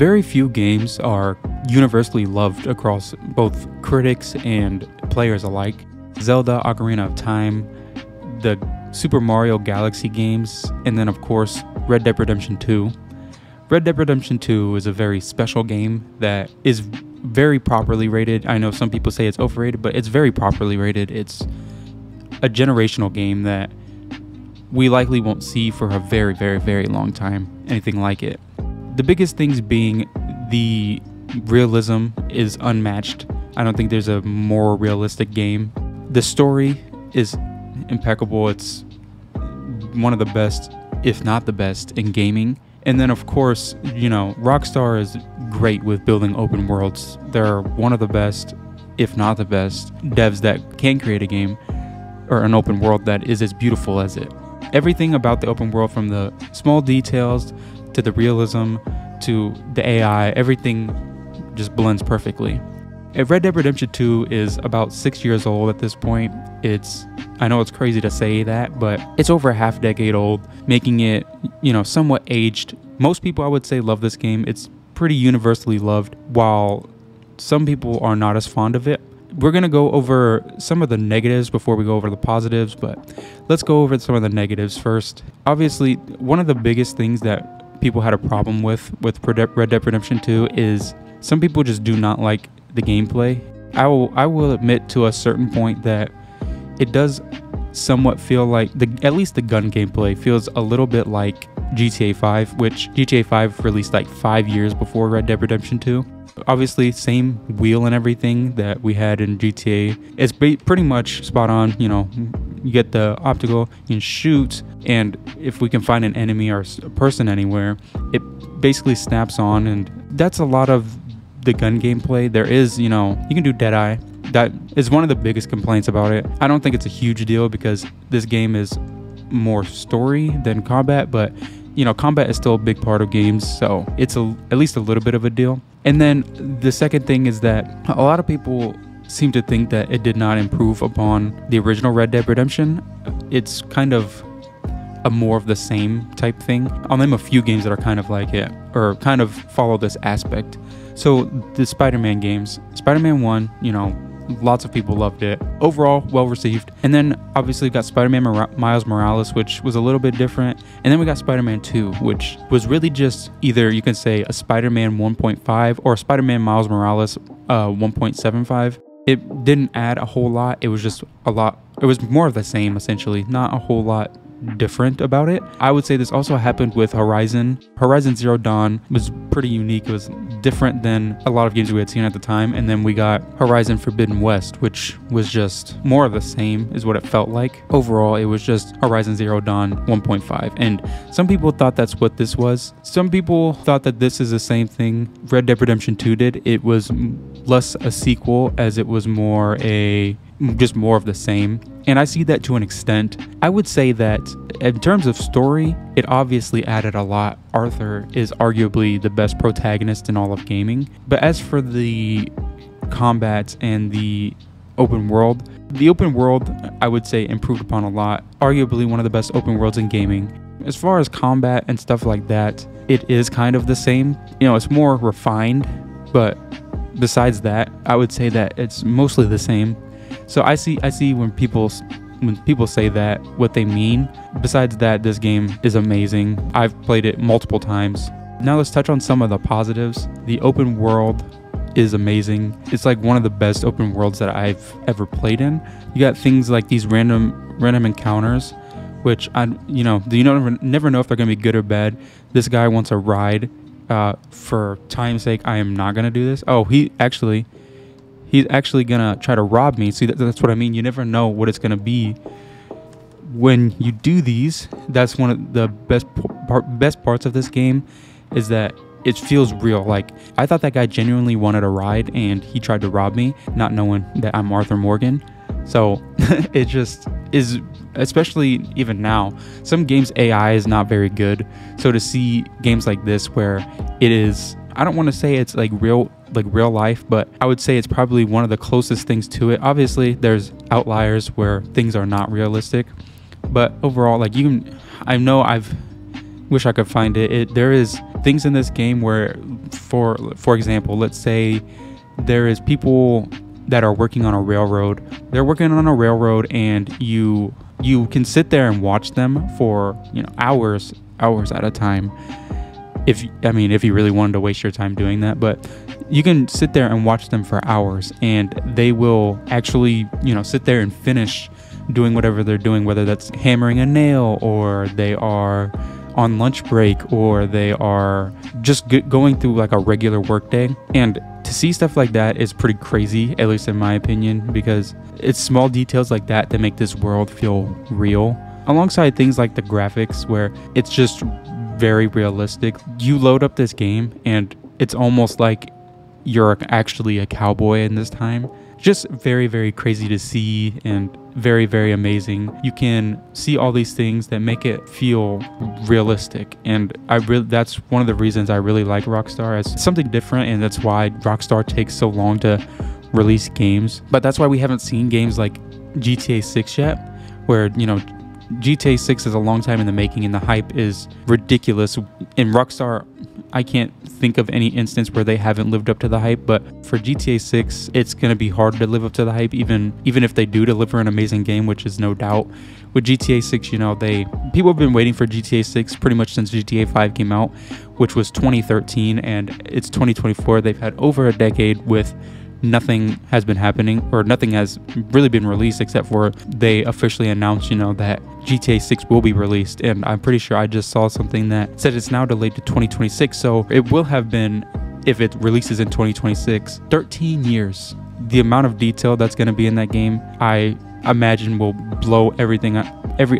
Very few games are universally loved across both critics and players alike. Zelda Ocarina of Time, the Super Mario Galaxy games, and then of course Red Dead Redemption 2. Red Dead Redemption 2 is a very special game that is very properly rated. I know some people say it's overrated, but it's very properly rated. It's a generational game that we likely won't see for a very, very, very long time, anything like it. The biggest things being the realism is unmatched. I don't think there's a more realistic game. The story is impeccable. It's one of the best, if not the best, in gaming. And then of course, Rockstar is great with building open worlds. They're one of the best, if not the best, devs that can create a game or an open world that is as beautiful as it. Everything about the open world, from the small details to the realism to the AI, everything just blends perfectly. Red Dead Redemption 2 is about 6 years old at this point. I know it's crazy to say that, but it's over a half decade old, making it, somewhat aged. Most people, I would say, love this game. It's pretty universally loved, while some people are not as fond of it. We're going to go over some of the negatives before we go over the positives, but let's go over some of the negatives first. Obviously, one of the biggest things that people had a problem with Red Dead Redemption 2 is some people just do not like the gameplay. I will admit to a certain point that it does somewhat feel like, at least the gun gameplay feels a little bit like GTA 5, which GTA 5 released like 5 years before Red Dead Redemption 2. Obviously, same wheel and everything that we had in GTA. It's pretty much spot on. You get the optical, you can shoot, and if we can find an enemy or a person anywhere, it basically snaps on, and that's a lot of the gun gameplay. There is, you can do Deadeye. That is one of the biggest complaints about it. I don't think it's a huge deal because this game is more story than combat, but combat is still a big part of games, so it's at least a little bit of a deal. And then the second thing is that a lot of people seem to think that it did not improve upon the original Red Dead Redemption. It's kind of a more of the same type thing. I'll name a few games that are kind of like it, or kind of follow this aspect. So the Spider-Man games, Spider-Man 1, lots of people loved it. Overall, well received. And then obviously we got Spider-Man Miles Morales, which was a little bit different. And then we got Spider-Man 2, which was really just either, you can say, a Spider-Man 1.5 or Spider-Man Miles Morales 1.75. It didn't add a whole lot. It was just a lot. It was more of the same, essentially. Not a whole lot different about it. I would say this also happened with Horizon. Horizon Zero Dawn was pretty unique. It was different than a lot of games we had seen at the time. And then we got Horizon Forbidden West, which was just more of the same, is what it felt like. Overall, it was just Horizon Zero Dawn 1.5. And some people thought that's what this was. Some people thought that this is the same thing Red Dead Redemption 2 did. It was less a sequel, as it was more of the same. And I see that to an extent. I would say that in terms of story, it obviously added a lot. Arthur is arguably the best protagonist in all of gaming. But as for the combat and the open world I would say improved upon a lot. Arguably one of the best open worlds in gaming. As far as combat and stuff like that, it is kind of the same. It's more refined, but besides that, I would say that it's mostly the same. So I see when people say that, what they mean. Besides that, this game is amazing. I've played it multiple times. Now let's touch on some of the positives. The open world is amazing. It's like one of the best open worlds that I've ever played in. You got things like these random encounters, which you never know if they're gonna be good or bad. This guy wants a ride. For time's sake, I am not gonna do this. Oh, he's actually gonna try to rob me. See, that's what I mean. You never know what it's gonna be when you do these. That's one of the best parts of this game, is that it feels real. Like, I thought that guy genuinely wanted a ride and he tried to rob me, not knowing that I'm Arthur Morgan. So it just is, especially even now, some games AI is not very good. So to see games like this where it is, I don't want to say it's like real life, but I would say it's probably one of the closest things to it. Obviously there's outliers where things are not realistic, but overall, like, I wish I could find it. There is things in this game where, for example, let's say there is people that are working on a railroad. They're working on a railroad, and you can sit there and watch them for, you know, hours at a time. If you really wanted to waste your time doing that, but you can sit there and watch them for hours, and they will actually, you know, sit there and finish doing whatever they're doing, whether that's hammering a nail, or they are on lunch break, or they are just going through like a regular work day. And to see stuff like that is pretty crazy, at least in my opinion, because it's small details like that that make this world feel real, alongside things like the graphics where it's just very realistic. You load up this game and it's almost like you're actually a cowboy in this time. Just very, very crazy to see, and very, very amazing. You can see all these things that make it feel realistic, and that's one of the reasons I really like Rockstar, as something different, and that's why Rockstar takes so long to release games. But that's why we haven't seen games like GTA 6 yet, where, you know, GTA 6 is a long time in the making and the hype is ridiculous. In Rockstar, I can't think of any instance where they haven't lived up to the hype, but for GTA 6, it's going to be hard to live up to the hype, even if they do deliver an amazing game, which is no doubt. With GTA 6, you know, people have been waiting for GTA 6 pretty much since GTA 5 came out, which was 2013, and it's 2024. They've had over a decade with nothing has been happening, or nothing has really been released, except for they officially announced, you know, that GTA 6 will be released. And I'm pretty sure I just saw something that said it's now delayed to 2026. So it will have been, if it releases in 2026, 13 years. The amount of detail that's going to be in that game, I imagine, will blow every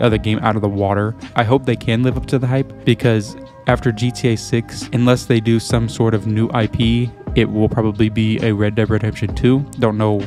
other game out of the water. I hope they can live up to the hype, because after GTA 6, unless they do some sort of new IP, it will probably be a Red Dead Redemption 2. Don't know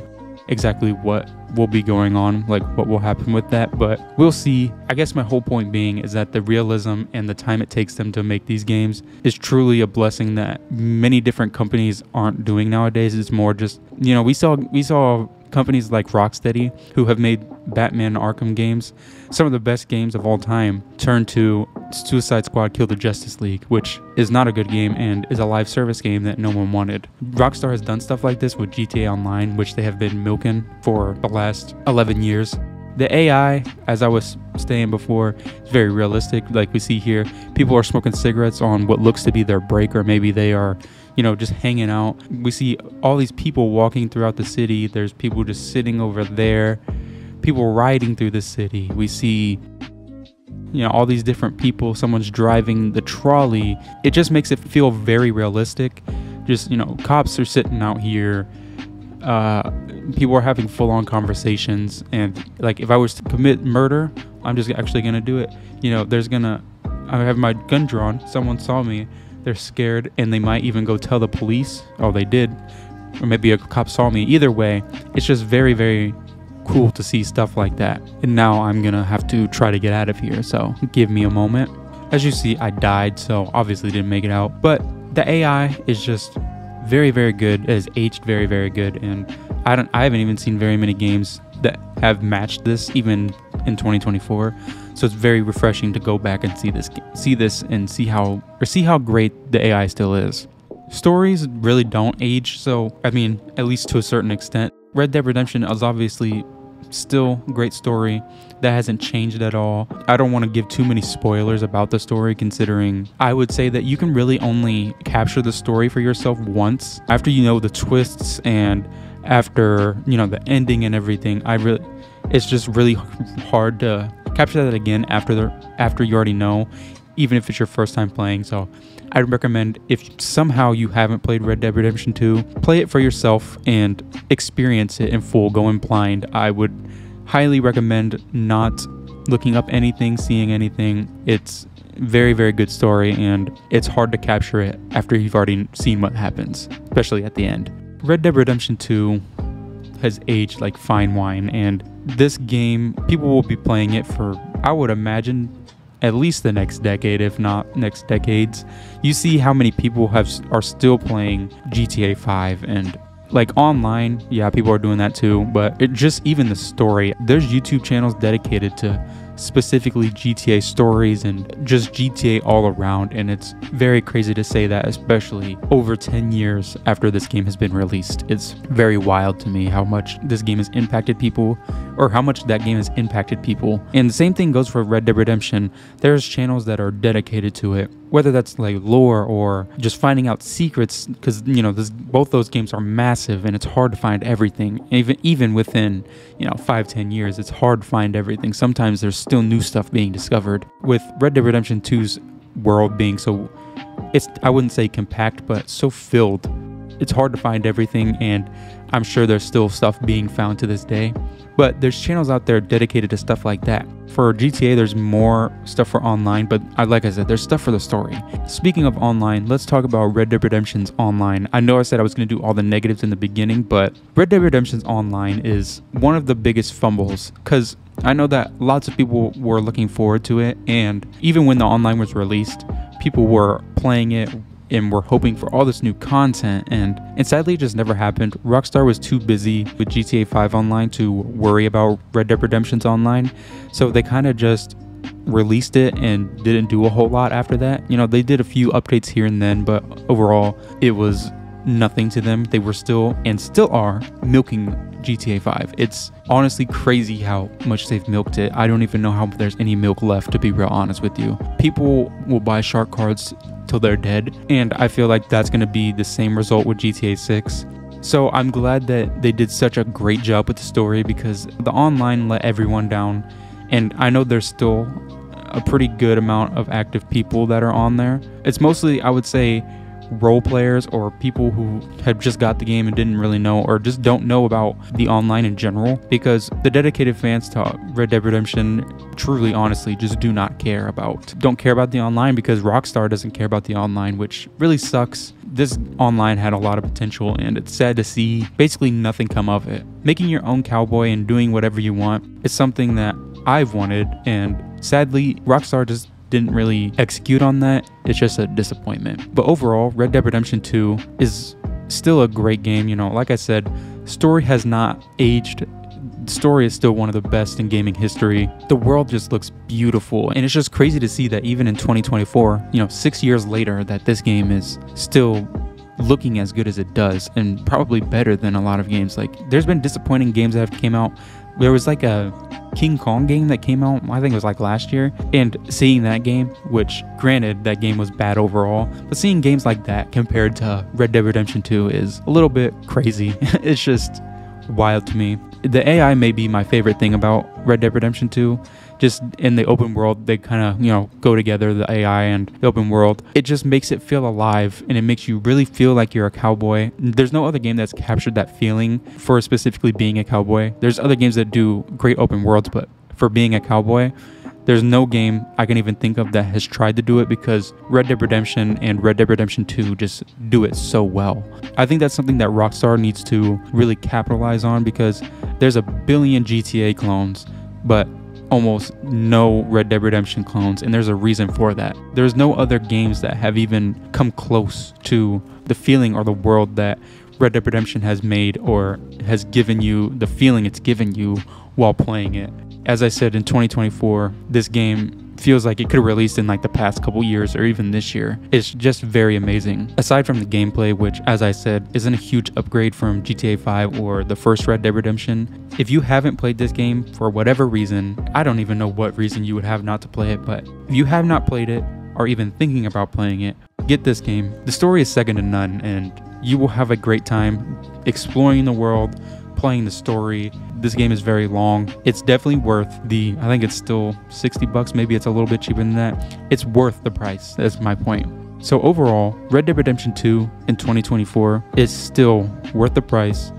exactly what will be going on, like what will happen with that, but we'll see. I guess my whole point being is that the realism and the time it takes them to make these games is truly a blessing that many different companies aren't doing nowadays. It's more just, you know, we saw companies like Rocksteady, who have made Batman Arkham games, some of the best games of all time, turn to Suicide Squad Kill the Justice League, which is not a good game and is a live service game that no one wanted. Rockstar has done stuff like this with GTA Online, which they have been milking for the last 11 years. The AI, as I was saying before, is very realistic. Like we see here, people are smoking cigarettes on what looks to be their break, or maybe they are, you know, just hanging out. We see all these people walking throughout the city. There's people just sitting over there, people riding through the city. We see, you know, all these different people. Someone's driving the trolley. It just makes it feel very realistic. Just, you know, cops are sitting out here. People are having full-on conversations, and like, if I was to commit murder, I'm just actually gonna do it. You know, I have my gun drawn, someone saw me, they're scared, and they might even go tell the police. Oh, they did. Or maybe a cop saw me. Either way, it's just very, very cool to see stuff like that. And now I'm gonna have to try to get out of here, so give me a moment. As you see, I died, so obviously didn't make it out, but the AI is just very, very good. It has aged very, very good, and I haven't even seen very many games that have matched this, even in 2024. So it's very refreshing to go back and see this and see how great the AI still is. Stories really don't age, so I mean, at least to a certain extent. Red Dead Redemption is obviously still a great story. That hasn't changed at all. I don't want to give too many spoilers about the story, considering I would say that you can really only capture the story for yourself once. After you know the twists and after, you know, the ending and everything, it's just really hard to capture that again after you already know, even if it's your first time playing. So I'd recommend, if somehow you haven't played Red Dead Redemption 2, play it for yourself and experience it in full, going blind. I would highly recommend not looking up anything, seeing anything. It's very, very good story, and it's hard to capture it after you've already seen what happens, especially at the end. Red Dead Redemption 2 has aged like fine wine, and this game, people will be playing it for, I would imagine, at least the next decade, if not next decades. You see how many people are still playing GTA 5, and like online, yeah, people are doing that too, but even the story, there's YouTube channels dedicated to specifically GTA stories and just GTA all around. And it's very crazy to say that, especially over 10 years after this game has been released. It's very wild to me how much this game has impacted people, or how much that game has impacted people. And the same thing goes for Red Dead Redemption. There's channels that are dedicated to it, whether that's like lore or just finding out secrets, because both those games are massive and it's hard to find everything. Even within 5-10 years, it's hard to find everything. Sometimes there's still new stuff being discovered. With Red Dead Redemption 2's world being so, I wouldn't say compact, but so filled, it's hard to find everything, and I'm sure there's still stuff being found to this day. But there's channels out there dedicated to stuff like that. For GTA, there's more stuff for online, but like I said, there's stuff for the story. Speaking of online, let's talk about Red Dead Redemption's online. I know I said I was going to do all the negatives in the beginning, but Red Dead Redemption's online is one of the biggest fumbles, because I know that lots of people were looking forward to it, and even when the online was released, people were playing it and we're hoping for all this new content, and sadly it just never happened. Rockstar was too busy with GTA 5 Online to worry about Red Dead Redemption's online, so they kind of just released it and didn't do a whole lot after that. They did a few updates here and then, but overall it was nothing to them. They were still, and still are, milking GTA 5. It's honestly crazy how much they've milked it. I don't even know how there's any milk left, to be real honest with you. People will buy shark cards till they're dead, and I feel like that's going to be the same result with GTA 6. So I'm glad that they did such a great job with the story, because the online let everyone down, and I know there's still a pretty good amount of active people that are on there. It's mostly, I would say, role players or people who have just got the game and didn't really know, or just don't know about the online in general, because the dedicated fans to Red Dead Redemption truly, honestly, just don't care about the online, because Rockstar doesn't care about the online, which really sucks. This online had a lot of potential, and it's sad to see basically nothing come of it. Making your own cowboy and doing whatever you want is something that I've wanted, and sadly Rockstar just didn't really execute on that. It's just a disappointment. But overall, Red Dead Redemption 2 is still a great game. Like I said, story has not aged. The story is still one of the best in gaming history. The world just looks beautiful, and it's just crazy to see that even in 2024, 6 years later, that this game is still looking as good as it does, and probably better than a lot of games. Like, there's been disappointing games that have came out. There was like a King Kong game that came out, I think it was like last year, and seeing that game, which granted that game was bad overall, but seeing games like that compared to Red Dead Redemption 2 is a little bit crazy. It's just wild to me. The AI may be my favorite thing about Red Dead Redemption 2. Just in the open world, they kind of, go together, the AI and the open world. It just makes it feel alive, and it makes you really feel like you're a cowboy. There's no other game that's captured that feeling for specifically being a cowboy. There's other games that do great open worlds, but for being a cowboy, there's no game I can even think of that has tried to do it, because Red Dead Redemption and Red Dead Redemption 2 just do it so well. I think that's something that Rockstar needs to really capitalize on, because there's a billion GTA clones, but almost no Red Dead Redemption clones, and there's a reason for that. There's no other games that have even come close to the feeling or the world that Red Dead Redemption has made, or has given you the feeling it's given you while playing it. As I said, in 2024, this game feels like it could have released in like the past couple years or even this year. It's just very amazing. Aside from the gameplay, which, as I said, isn't a huge upgrade from GTA 5 or the first Red Dead Redemption, if you haven't played this game for whatever reason, I don't even know what reason you would have not to play it, but if you have not played it or even thinking about playing it, get this game. The story is second to none, and you will have a great time exploring the world, playing the story. This game is very long. It's definitely worth I think it's still $60, maybe it's a little bit cheaper than that. It's worth the price, that's my point. So overall, Red Dead Redemption 2 in 2024 is still worth the price,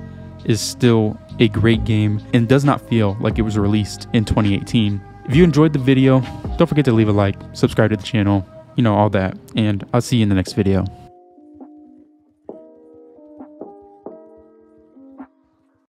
is still a great game, and does not feel like it was released in 2018. If you enjoyed the video, don't forget to leave a like, subscribe to the channel, all that, and I'll see you in the next video.